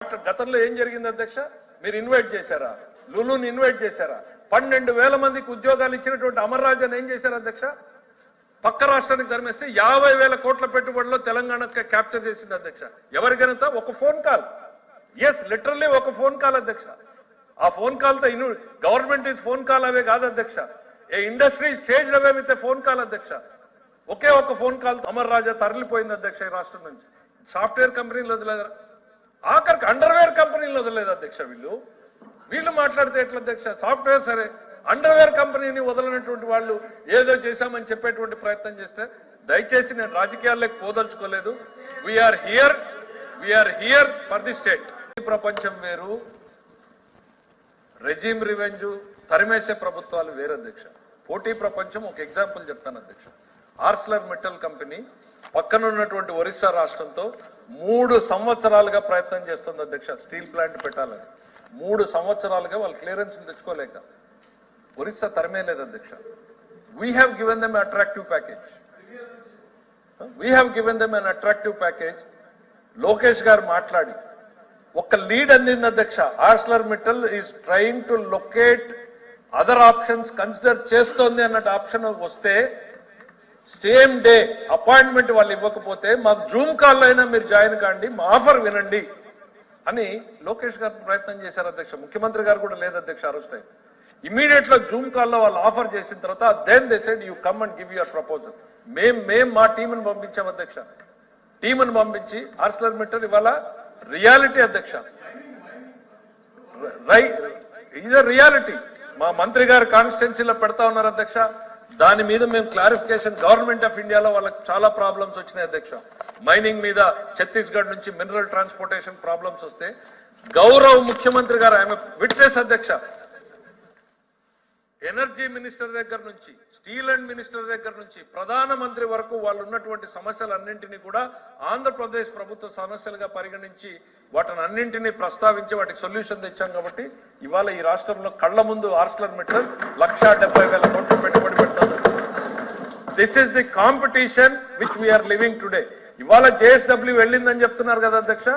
గతంలో ఏం జరిగింది అధ్యక్ష? మీరు ఇన్వైట్ చేశారా? లులుని ఇన్వైట్ చేశారా? 12,000 మందికి ఉద్యోగాలు ఇచ్చినటువంటి అమర్ రాజన్ ఏం చేశారు అధ్యక్ష? పక్క రాష్ట్రానికి ధర్మేస్తే 50,000 కోట్ల పెట్టుబడిలో తెలంగాణ క్యాప్చర్ చేసింది అధ్యక్ష. ఎవరికైనా ఒక ఫోన్ కాల్, ఎస్ లిటరల్లీ ఒక ఫోన్ కాల్ అధ్యక్ష. ఆ ఫోన్ కాల్ తో government is phone call away కాదు అధ్యక్ష. ఏ industry change away with phone call అధ్యక్ష. ఒకే ఒక ఫోన్ కాల్ అమర్ రాజా తరలిపోయింది అధ్యక్ష ఈ రాష్ట్రం నుంచి. సాఫ్ట్వేర్ కంపెనీలు వదిలేదా, ఆఖరికి అండర్వేర్ కంపెనీలు వదలలేదు అధ్యక్ష. వీళ్ళు మాట్లాడితే ఎట్లా అధ్యక్ష? సాఫ్ట్వేర్ సరే, అండర్వేర్ కంపెనీని వదలనటువంటి వాళ్ళు ఏదో చేశామని చెప్పేటువంటి ప్రయత్నం చేస్తే దయచేసి నేను రాజకీయాల్లోకి పోదలుచుకోలేదు. We're here for the state. ప్రపంచం వేరు, రెజీమ్ రివెంజ్ తరిమేసే ప్రభుత్వాలు వేరు అధ్యక్ష. పోటీ ప్రపంచం ఒక ఎగ్జాంపుల్ చెప్తాను అధ్యక్ష. ఆర్సిలర్ మెటల్ కంపెనీ పక్కన ఉన్నటువంటి ఒరిస్సా రాష్ట్రంతో 3 సంవత్సరాలుగా ప్రయత్నం చేస్తుంది అధ్యక్ష స్టీల్ ప్లాంట్ పెట్టాలని. 3 సంవత్సరాలుగా వాళ్ళు క్లియరెన్స్ తెచ్చుకోలేక ఒరిస్సా తరమేలేదు అధ్యక్ష. We have given them attractive package. Lokesh గారు మాట్లాడి ఒక లీడ్ అందింది అధ్యక్ష. Arcelor metal is trying to locate other options consider చేస్తోంది అన్నట్టు ఆప్షన్ వస్తే సేమ్ డే అపాయింట్మెంట్ వాళ్ళు ఇవ్వకపోతే మాకు జూమ్ కాల్లో అయినా మీరు జాయిన్ కాండి, మా ఆఫర్ వినండి అని లోకేష్ గారు ప్రయత్నం చేశారు అధ్యక్ష. ముఖ్యమంత్రి గారు కూడా లేదు అధ్యక్ష ఆ రోజు టైం. ఇమీడియట్ లో జూమ్ కాల్లో వాళ్ళు ఆఫర్ చేసిన తర్వాత then they said you come and give your proposal. మేము మా టీంని పంపించాం అధ్యక్ష. టీంని పంపించి ఆర్సిలర్ మెటల్ ఇవాళ రియాలిటీ అధ్యక్ష. ఇది రియాలిటీ. మా మంత్రి గారు కాన్స్టిట్యున్సీలో పెడతా ఉన్నారు అధ్యక్ష. దాని మీద మేము క్లారిఫికేషన్, గవర్నమెంట్ ఆఫ్ ఇండియాలో వాళ్ళకి చాలా ప్రాబ్లమ్స్ వచ్చినాయి అధ్యక్ష. మైనింగ్ మీద ఛత్తీస్గఢ్ నుంచి మినరల్ ట్రాన్స్పోర్టేషన్ ప్రాబ్లమ్స్ వస్తే గౌరవ ముఖ్యమంత్రి గారు ఆమె విట్నెస్ అధ్యక్ష. ఎనర్జీ మినిస్టర్ దగ్గర నుంచి, స్టీల్ అండ్ మినిస్టర్ దగ్గర నుంచి ప్రధానమంత్రి వరకు వాళ్ళు ఉన్నటువంటి సమస్యలన్నింటినీ కూడా ఆంధ్రప్రదేశ్ ప్రభుత్వ సమస్యలుగా పరిగణించి వాటిని అన్నింటినీ ప్రస్తావించి వాటికి సొల్యూషన్ తెచ్చాం. కాబట్టి ఇవాళ ఈ రాష్ట్రంలో కళ్ల ముందు ఆర్సిలర్ మెటల్ 1,70,000 కోట్లు పెట్టుబడి పెట్టారు. This is the competition which we are living today. ఇవాళ జేఎస్డబ్ల్యూ వెళ్ళిందని చెప్తున్నారు కదా అధ్యక్ష.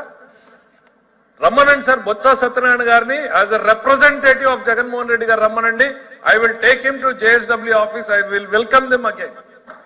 రమ్మనండి సార్ బొత్స సత్యనారాయణ గారిని as a representative of Jaganmohan Reddy garu రమ్మనండి. I will take him to JSW office. I will welcome them again.